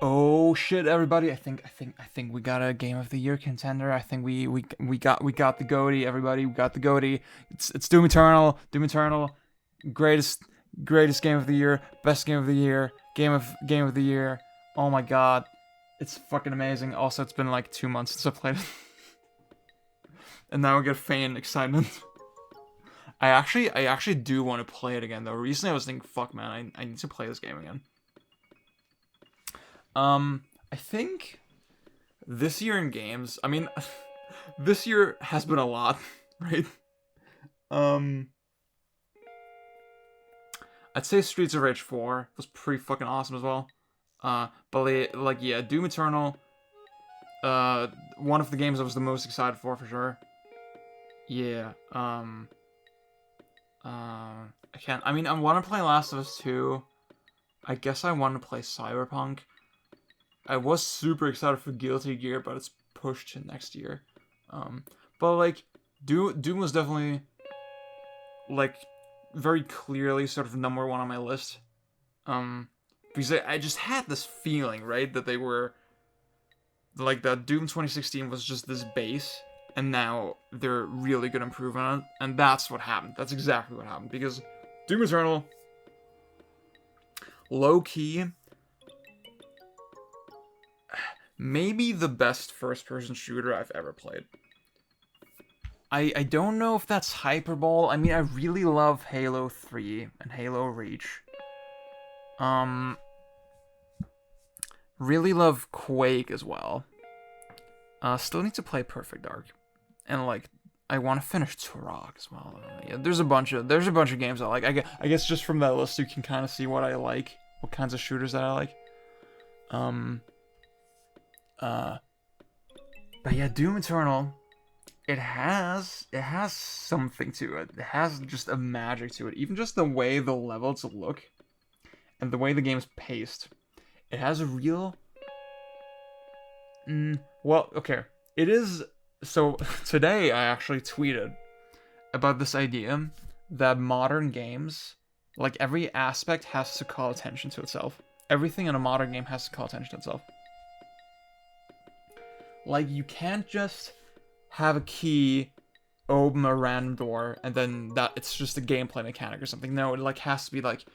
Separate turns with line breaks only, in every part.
Oh shit, everybody! I think we got a Game of the Year contender. I think we got the goatee. Everybody, we got the goatee. It's Doom Eternal. Doom Eternal, greatest game of the year, best game of the year, game of the year. Oh my god, it's fucking amazing. Also, it's been like 2 months since I played it, and now I get faint excitement. I actually do want to play it again though. Recently, I was thinking, fuck man, I need to play this game again. I think this year in games, I mean, this year has been a lot, right? Um, I'd say Streets of Rage 4 was pretty fucking awesome as well. But like yeah, Doom Eternal, one of the games I was the most excited for sure. Yeah, I can't, I mean, I want to play Last of Us 2. I guess I want to play Cyberpunk. I was super excited for Guilty Gear, but it's pushed to next year. But like, Doom was definitely like very clearly sort of number one on my list. Because I just had this feeling, right, that they were like that Doom 2016 was just this base, and now they're really gonna improve on it, and that's what happened. That's exactly what happened because Doom Eternal, low key, maybe the best first-person shooter I've ever played. I don't know if that's hyperbole. I mean, I really love Halo 3 and Halo Reach. Really love Quake as well. Still need to play Perfect Dark. And like, I want to finish Turok as well. Yeah, there's a bunch of games I like. I guess just from that list you can kind of see what I like, what kinds of shooters that I like. But yeah, Doom Eternal, it has something to it. It has just a magic to it. Even just the way the levels look and the way the game's paced. It has a real well, okay. It is so today I actually tweeted about this idea that modern games, like every aspect has to call attention to itself. Everything in a modern game has to call attention to itself. Like, you can't just have a key open a random door and then that it's just a gameplay mechanic or something. No, it like has to be like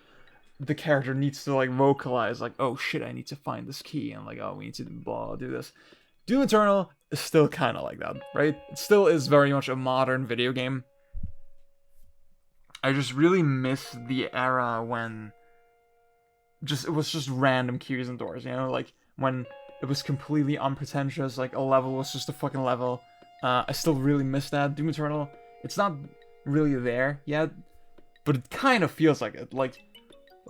the character needs to like vocalize like, oh shit, I need to find this key, and like, oh, we need to blah do this. Doom Eternal is still kind of like that, right? It still is very much a modern video game. I just really miss the era when it was just random keys and doors, you know, like when it was completely unpretentious, like a level was just a fucking level. I still really miss that. Doom Eternal, it's not really there yet, but it kind of feels like it. Like,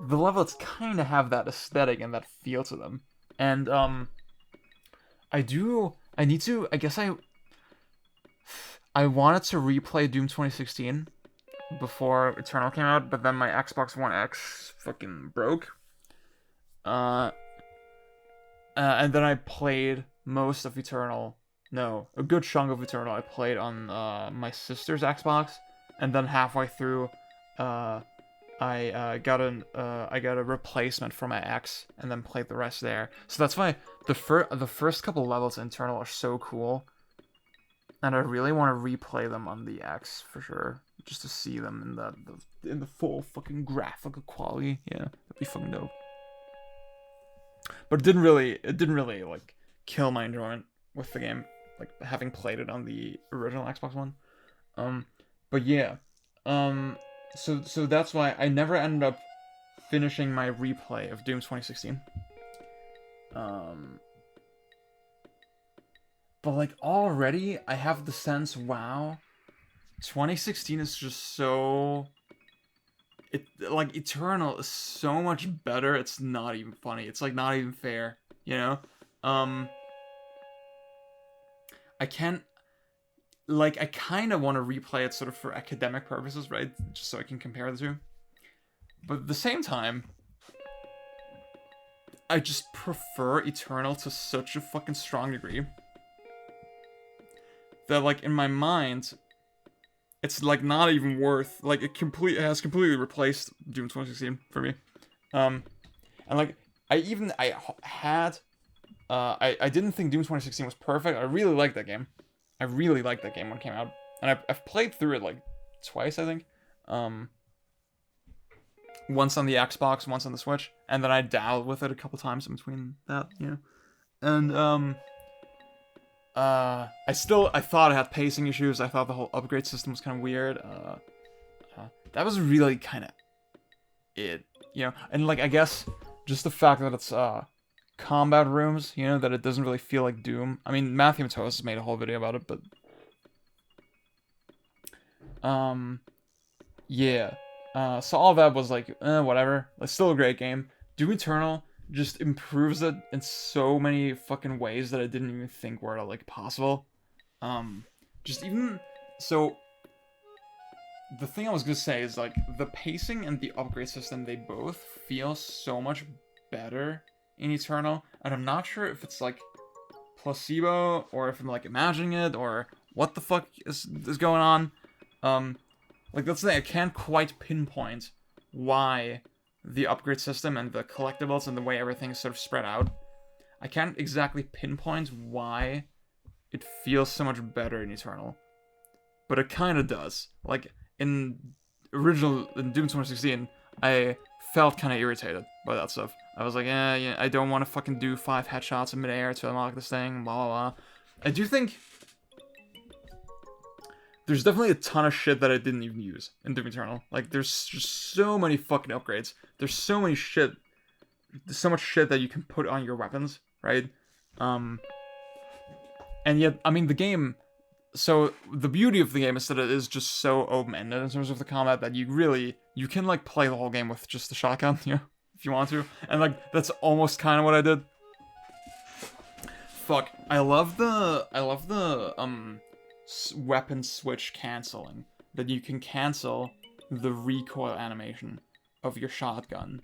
the levels kind of have that aesthetic and that feel to them. And, I guess I wanted to replay Doom 2016 before Eternal came out, but then my Xbox One X fucking broke. And then I played most of Eternal. No, a good chunk of Eternal I played on my sister's Xbox, and then halfway through, I got a replacement for my X, and then played the rest there. So that's why the first couple levels in Eternal are so cool, and I really want to replay them on the X for sure, just to see them in the full fucking graphical quality. Yeah, that'd be fucking dope. But it didn't really like kill my enjoyment with the game, like having played it on the original Xbox One. But yeah, so that's why I never ended up finishing my replay of Doom 2016. But like already I have the sense, wow, 2016 is just so, it like Eternal is so much better. It's not even funny. It's like not even fair, you know? I can't, like, I kind of want to replay it sort of for academic purposes, right? Just so I can compare the two. But at the same time, I just prefer Eternal to such a fucking strong degree that, like, in my mind, it's like not even worth, like, it has completely replaced Doom 2016 for me. And like I had I didn't think Doom 2016 was perfect. I really liked that game. I really liked that game when it came out, and I've played through it like twice, I think. Once on the Xbox, once on the Switch, and then I dabbled with it a couple times in between that, you know. And I thought it had pacing issues. I thought the whole upgrade system was kind of weird. That was really kind of it, you know. And like, I guess just the fact that it's combat rooms, you know, that it doesn't really feel like Doom. I mean, Matthew Matosis has made a whole video about it, but yeah. So all that was like, whatever. It's still a great game. Doom Eternal just improves it in so many fucking ways that I didn't even think were like possible. Just even so. The thing I was gonna say is like the pacing and the upgrade system, they both feel so much better in Eternal, and I'm not sure if it's like placebo or if I'm like imagining it or what the fuck is going on. Like that's the thing, I can't quite pinpoint why the upgrade system and the collectibles and the way everything is sort of spread out. I can't exactly pinpoint why it feels so much better in Eternal, but it kind of does. Like in Doom 2016, I felt kind of irritated by that stuff. I was like, yeah, I don't want to fucking do 5 headshots in midair to unlock this thing, blah, blah, blah. I do think there's definitely a ton of shit that I didn't even use in Doom Eternal. Like, there's just so many fucking upgrades. There's so much shit that you can put on your weapons, right? And yet, I mean, the game... So, the beauty of the game is that it is just so open-ended in terms of the combat that you can, like, play the whole game with just the shotgun, you know, if you want to. And, like, that's almost kind of what I did. Fuck. I love the weapon switch canceling. That you can cancel the recoil animation of your shotgun,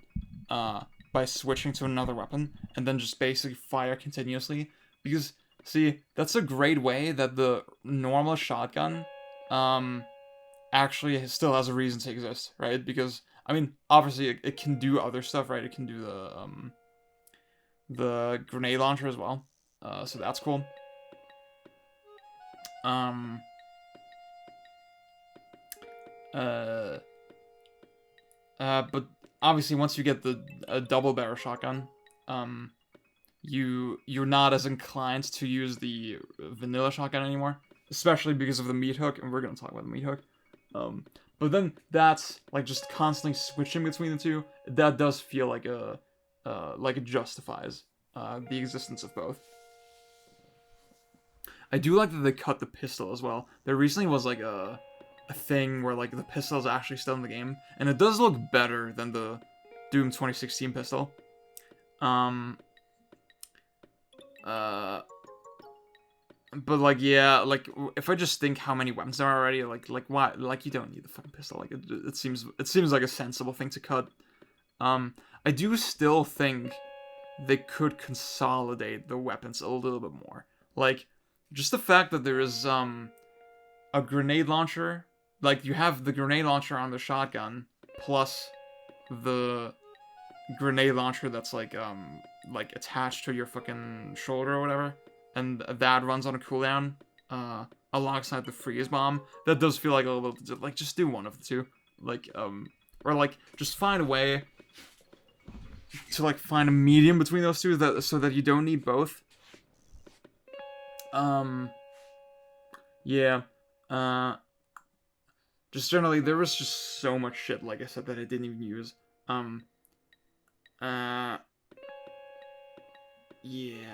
by switching to another weapon, and then just basically fire continuously. Because... See, that's a great way that the normal shotgun, actually still has a reason to exist, right? Because, I mean, obviously it can do other stuff, right? It can do the grenade launcher as well, so that's cool. But obviously once you get a double barrel shotgun, you're not as inclined to use the vanilla shotgun anymore, especially because of the meat hook, and we're gonna talk about the meat hook. But then that's like just constantly switching between the two. That does feel like it justifies the existence of both. I do like that they cut the pistol as well. There recently was like a thing where like the pistol is actually still in the game, and it does look better than the Doom 2016 pistol. But like, yeah, like if I just think how many weapons there are already, like why, like you don't need the fucking pistol. Like it seems like a sensible thing to cut. I do still think they could consolidate the weapons a little bit more. Like just the fact that there is a grenade launcher, like you have the grenade launcher on the shotgun plus the grenade launcher that's like attached to your fucking shoulder or whatever, and that runs on a cooldown alongside the freeze bomb. That does feel like a little bit, like just do one of the two, like or like just find a way to like find a medium between those two so that you don't need both. Yeah. Just generally there was just so much shit, like I said, that I didn't even use. Yeah,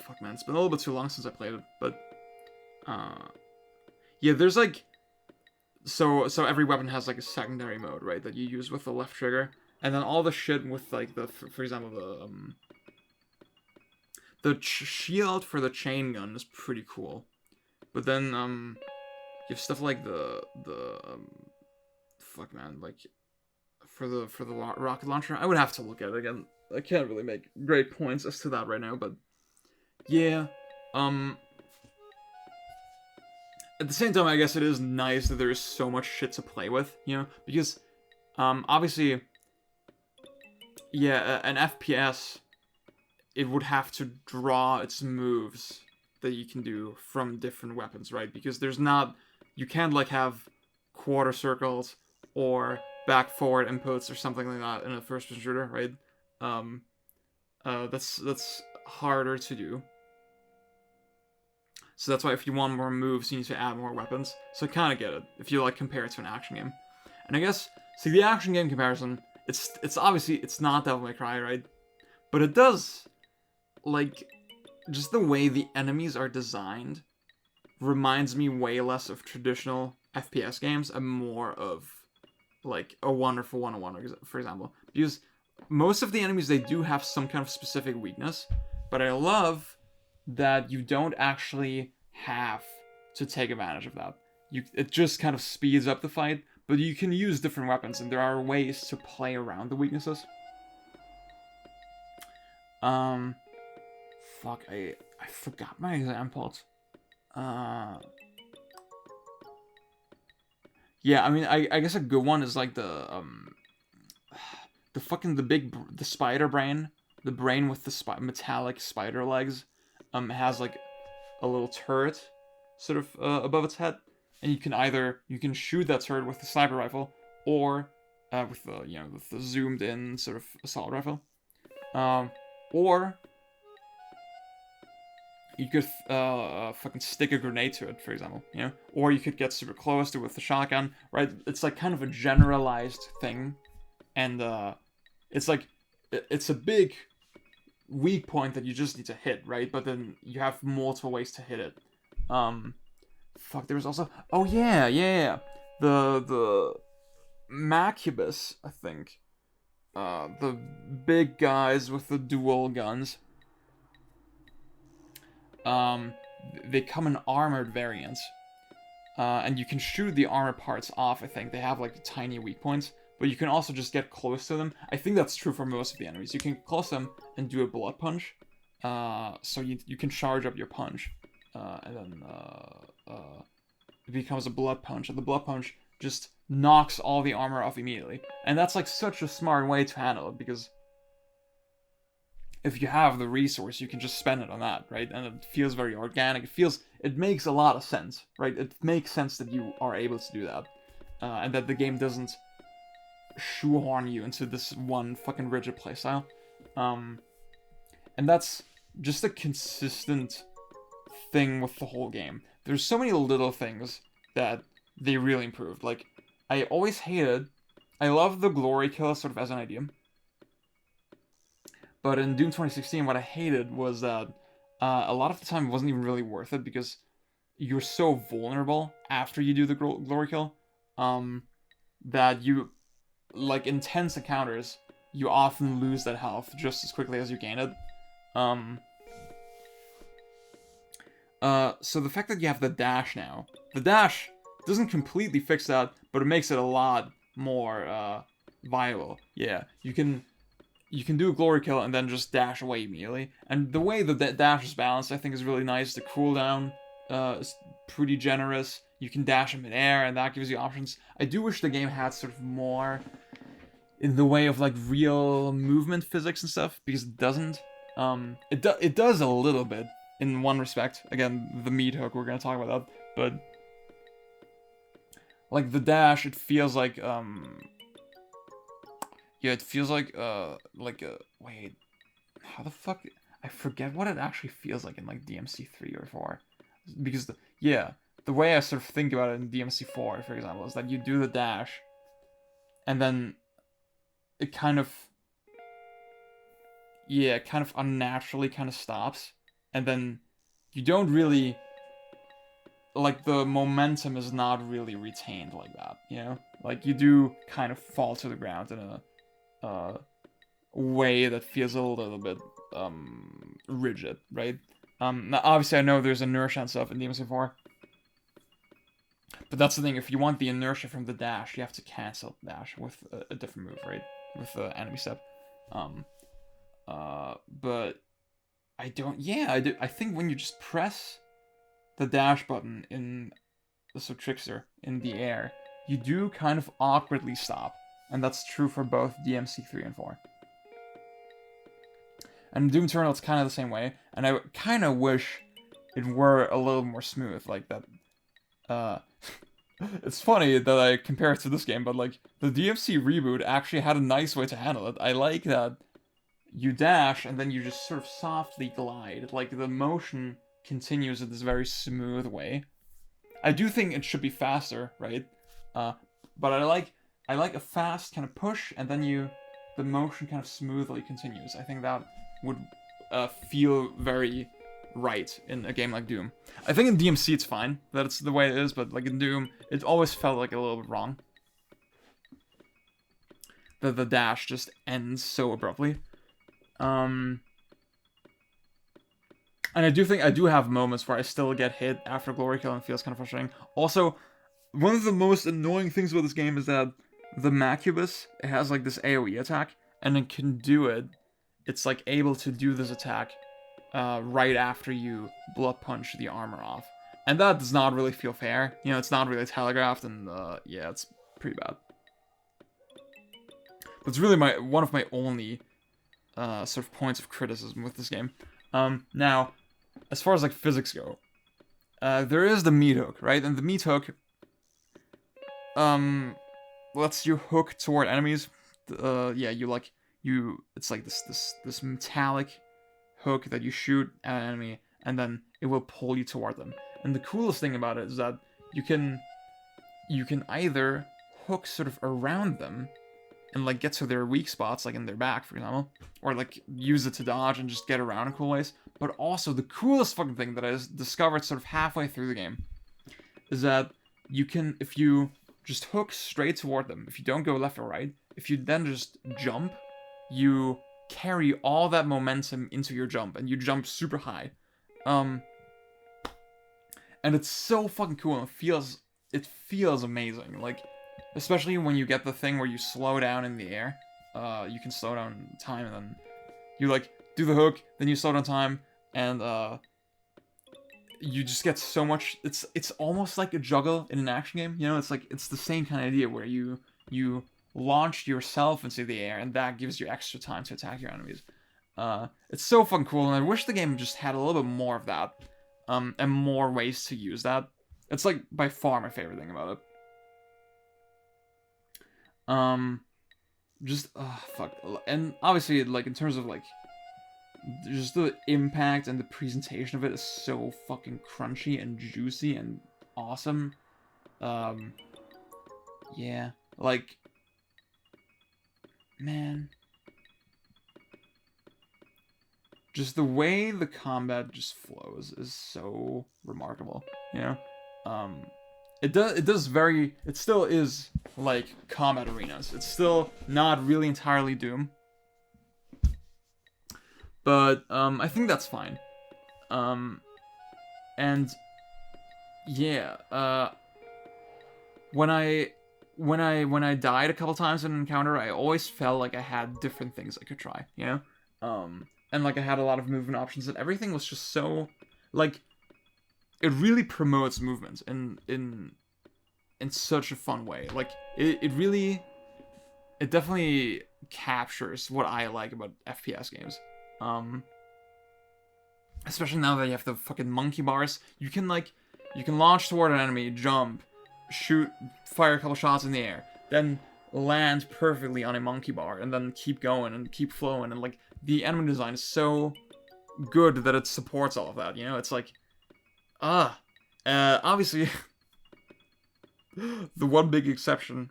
fuck man, it's been a little bit too long since I played it, but, yeah, there's like, so every weapon has like a secondary mode, right, that you use with the left trigger, and then all the shit with like for example, the shield for the chain gun is pretty cool, but then, you have stuff like fuck man, like, for the rocket launcher, I would have to look at it again. I can't really make great points as to that right now, but yeah. At the same time, I guess it is nice that there is so much shit to play with, you know, because obviously, yeah, an FPS it would have to draw its moves that you can do from different weapons, right? Because there's not, you can't like have quarter circles or back forward inputs or something like that in a first person shooter, right? That's harder to do. So that's why if you want more moves, you need to add more weapons. So I kind of get it if you like compare it to an action game. And I guess, see, the action game comparison, it's obviously, it's not Devil May Cry, right? But it does, like, just the way the enemies are designed reminds me way less of traditional FPS games and more of, like, a Wonderful 101, for example. Because most of the enemies, they do have some kind of specific weakness, but I love that you don't actually have to take advantage of that. It just kind of speeds up the fight, but you can use different weapons, and there are ways to play around the weaknesses. Fuck, I forgot my examples. Yeah, I mean, I guess a good one is like the spider brain, the brain with the metallic spider legs, has like a little turret sort of above its head, and you can shoot that turret with the sniper rifle or with the zoomed in sort of assault rifle, or you could fucking stick a grenade to it, for example, or you could get super close to it with the shotgun, right? It's like kind of a generalized thing, and it's like it's a big weak point that you just need to hit, right? But then you have multiple ways to hit it. Fuck, there was also, oh yeah, the Macubus, I think, the big guys with the dual guns. They come in armored variants, and you can shoot the armor parts off. I think they have like tiny weak points, but you can also just get close to them. I think that's true for most of the enemies. You can get close to them and do a blood punch, so you can charge up your punch, and then it becomes a blood punch, and the blood punch just knocks all the armor off immediately. And that's like such a smart way to handle it, because if you have the resource, you can just spend it on that, right? And it feels very organic. It makes a lot of sense, right? It makes sense that you are able to do that, and that the game doesn't shoehorn you into this one fucking rigid playstyle. And that's just a consistent thing with the whole game. There's so many little things that they really improved. Like, I always I love the glory kill sort of as an idea. But in Doom 2016, what I hated was that a lot of the time it wasn't even really worth it, because you're so vulnerable after you do the glory kill, that you, like, in tense encounters, you often lose that health just as quickly as you gain it. So the fact that you have the dash now, the dash doesn't completely fix that, but it makes it a lot more viable. Yeah, you can do a glory kill and then just dash away immediately. And the way that dash is balanced, I think, is really nice. The cooldown is pretty generous. You can dash in midair, and that gives you options. I do wish the game had sort of more in the way of like real movement physics and stuff, because it doesn't. It does a little bit in one respect. Again, the meat hook, we're gonna talk about that, but like the dash, it feels like yeah, it feels like wait, how the fuck? I forget what it actually feels like in like DMC 3 or 4, because the way I sort of think about it in DMC 4, for example, is that you do the dash, and then it kind of unnaturally kind of stops, and then you don't really, like, the momentum is not really retained like that, like you do kind of fall to the ground in a way that feels a little bit rigid, right? Now obviously I know there's inertia and stuff in DMC4, but that's the thing. If you want the inertia from the dash, you have to cancel the dash with a different move, right? With the enemy step. But I don't. Yeah, I do. I think when you just press the dash button in the Trickster in the air, you do kind of awkwardly stop, and that's true for both DMC 3 and 4. And Doom Eternal, it's kind of the same way, and I kind of wish it were a little more smooth, like that. It's funny that I compare it to this game, but like the DMC reboot actually had a nice way to handle it. I like that you dash and then you just sort of softly glide, like the motion continues in this very smooth way. I do think it should be faster, right? But I like a fast kind of push, and then the motion kind of smoothly continues. I think that would feel very right in a game like Doom. I think in DMC it's fine that it's the way it is, but like in Doom, it always felt like a little bit wrong. The dash just ends so abruptly. And I do think I do have moments where I still get hit after Glory Kill and it feels kind of frustrating. Also, one of the most annoying things about this game is that the Macubus, it has like this AoE attack, and it can do it. It's like able to do this attack right after you blood punch the armor off. And that does not really feel fair. You know, it's not really telegraphed, and yeah, it's pretty bad. But it's really one of my only sort of points of criticism with this game. Now, as far as like physics go, there is the meat hook, right? And the meat hook lets you hook toward enemies. Yeah, it's like this metallic hook that you shoot at an enemy, and then it will pull you toward them. And the coolest thing about it is that you can either hook sort of around them and like get to their weak spots, like in their back, for example, or like use it to dodge and just get around in cool ways. But also the coolest fucking thing that I discovered sort of halfway through the game is that you can, if you just hook straight toward them, if you don't go left or right, if you then just jump, you carry all that momentum into your jump, and you jump super high. And it's so fucking cool, and it feels amazing. Like, especially when you get the thing where you slow down in the air. You can slow down time, and then you like do the hook, then you slow down time, and you just get so much. It's almost like a juggle in an action game. You know, it's like it's the same kind of idea where you launch yourself into the air, and that gives you extra time to attack your enemies. It's so fucking cool, and I wish the game just had a little bit more of that, and more ways to use that. It's like by far my favorite thing about it. Fuck. And obviously, like, in terms of, like, just the impact and the presentation of it is so fucking crunchy and juicy and awesome. Yeah. Like, man. Just the way the combat just flows is so remarkable, you know? It still is like combat arenas. It's still not really entirely Doom. But I think that's fine. And yeah, when I died a couple times in an encounter, I always felt like I had different things I could try, you know? And like I had a lot of movement options, and everything was just so like it really promotes movement in such a fun way. Like it definitely captures what I like about FPS games. Especially now that you have the fucking monkey bars, you can launch toward an enemy, jump, shoot, fire a couple shots in the air, then land perfectly on a monkey bar, and then keep going and keep flowing, and like the enemy design is so good that it supports all of that, you know? It's like obviously the one big exception,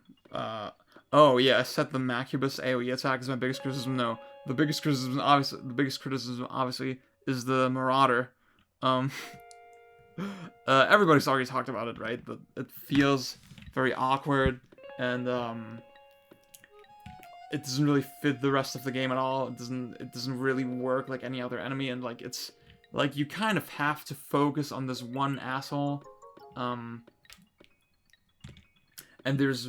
oh yeah, I said the Macubus AoE attack is my biggest criticism. No, the biggest criticism obviously is the Marauder. Everybody's already talked about it, right? But it feels very awkward, and it doesn't really fit the rest of the game at all. It doesn't really work like any other enemy, and like it's like you kind of have to focus on this one asshole. And there's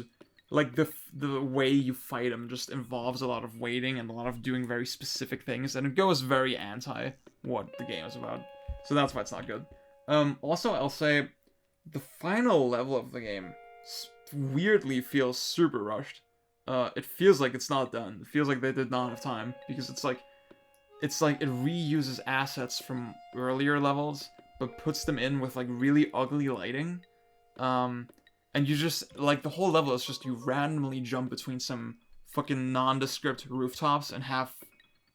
like the way you fight him just involves a lot of waiting and a lot of doing very specific things, and it goes very anti what the game is about. So that's why it's not good. Also, I'll say the final level of the game weirdly feels super rushed. It feels like it's not done. It feels like they did not have time, because it's like it's like it reuses assets from earlier levels, but puts them in with like really ugly lighting. And you just, like, the whole level is just you randomly jump between some fucking nondescript rooftops and have,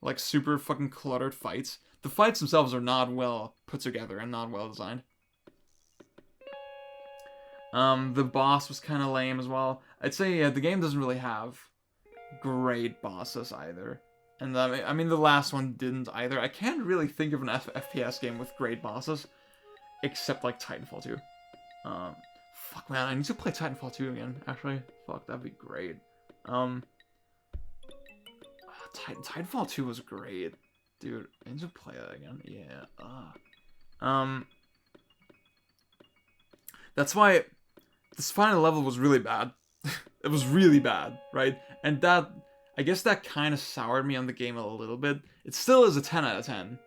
like, super fucking cluttered fights. The fights themselves are not well put together and not well designed. The boss was kind of lame as well. I'd say, yeah, the game doesn't really have great bosses either. And I mean, the last one didn't either. I can't really think of an FPS game with great bosses, except, like, Titanfall 2. Fuck, man, I need to play Titanfall 2 again, actually. Fuck, that'd be great. Titanfall 2 was great. Dude, I need to play that again. Yeah, that's why this final level was really bad. It was really bad, right? And that, I guess that kind of soured me on the game a little bit. It still is a 10 out of 10.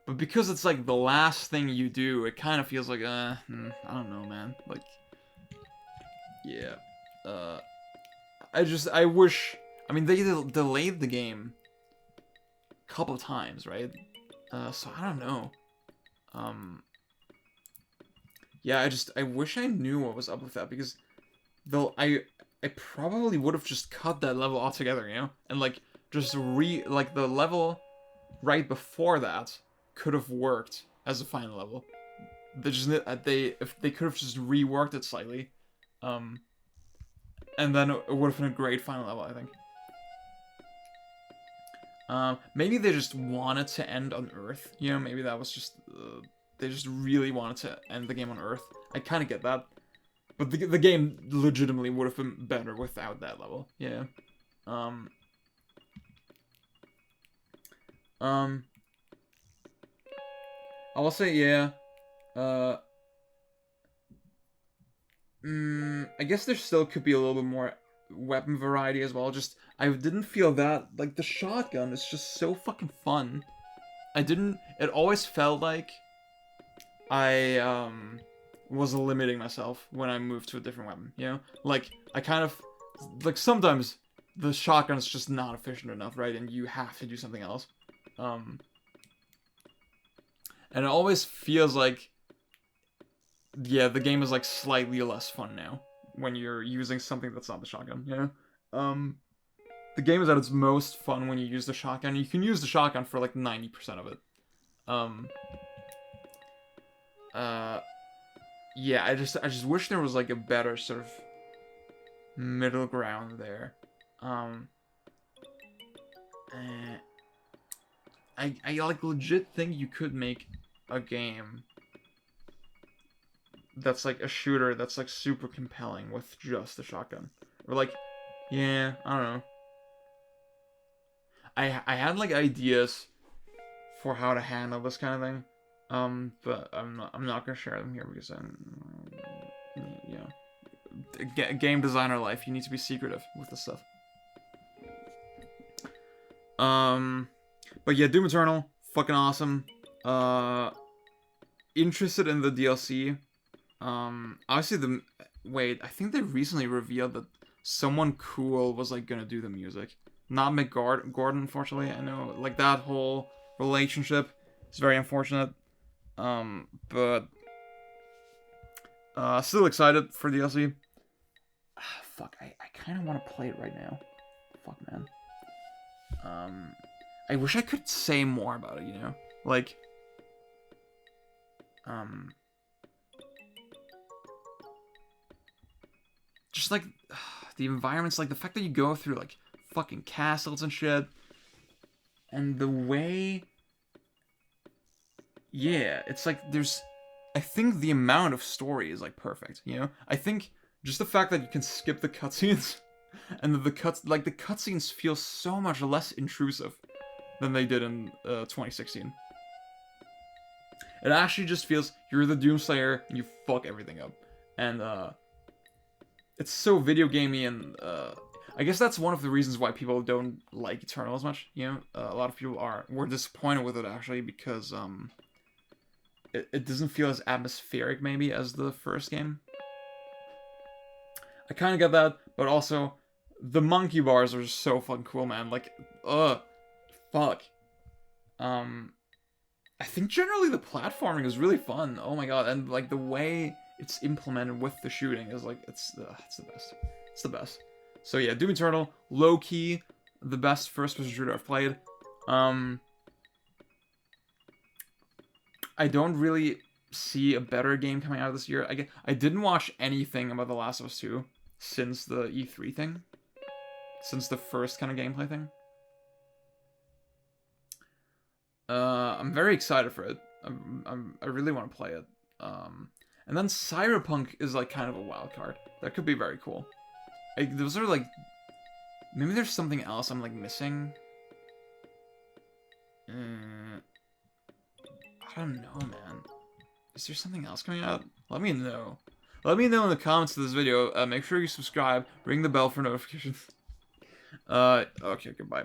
But because it's like the last thing you do, it kind of feels like, I don't know, man. Like, yeah. I wish, I mean, they delayed the game a couple of times, right? So I don't know. Yeah, I wish I knew what was up with that, because I probably would have just cut that level altogether, you know? And like, just like the level right before that could have worked as a final level. If they could have just reworked it slightly, and then it would have been a great final level, I think. Maybe they just wanted to end on Earth, you know? Maybe that was just they just really wanted to end the game on Earth. I kind of get that, but the game legitimately would have been better without that level. Yeah. I will say, yeah. I guess there still could be a little bit more weapon variety as well. Just, I didn't feel that, like, the shotgun is just so fucking fun. It always felt like I, was limiting myself when I moved to a different weapon, you know? Like, I kind of, like, sometimes the shotgun is just not efficient enough, right? And you have to do something else. And it always feels like, yeah, the game is like slightly less fun now when you're using something that's not the shotgun, you know? The game is at its most fun when you use the shotgun. You can use the shotgun for like 90% of it. Yeah, I just wish there was like a better sort of middle ground there. I like legit think you could make a game that's like a shooter that's like super compelling with just the shotgun. Or like, yeah, I don't know. I had like ideas for how to handle this kind of thing. But I'm not gonna share them here because game designer life, you need to be secretive with this stuff. But yeah, Doom Eternal, fucking awesome. Interested in the DLC. Obviously wait, I think they recently revealed that someone cool was like gonna do the music. Not Mick Gordon, unfortunately. I know, like, that whole relationship is very unfortunate. But still excited for DLC. Fuck, I kind of want to play it right now. Fuck, man. I wish I could say more about it, you know? Like, just like the environments, like the fact that you go through like fucking castles and shit, and the way, yeah, it's like I think the amount of story is like perfect, you know? I think just the fact that you can skip the cutscenes and that the cutscenes feel so much less intrusive than they did in 2016. It actually just feels you're the Doomslayer and you fuck everything up. And it's so video gamey, and I guess that's one of the reasons why people don't like Eternal as much, you know? A lot of people were disappointed with it actually because it doesn't feel as atmospheric maybe as the first game. I kind of get that, but also the monkey bars are so fucking cool, man. Like, fuck. I think generally the platforming is really fun. Oh my god, and like the way it's implemented with the shooting is like it's the best. It's the best. So yeah, Doom Eternal, low key, the best first-person shooter I've played. I don't really see a better game coming out this year. I didn't watch anything about The Last of Us 2 since the E3 thing, since the first kind of gameplay thing. I'm very excited for it. I really want to play it. And then Cyberpunk is like kind of a wild card. That could be very cool. Those are like, maybe there's something else I'm like missing. I don't know, man. Is there something else coming out? Let me know. Let me know in the comments of this video. Make sure you subscribe, ring the bell for notifications. Okay, goodbye.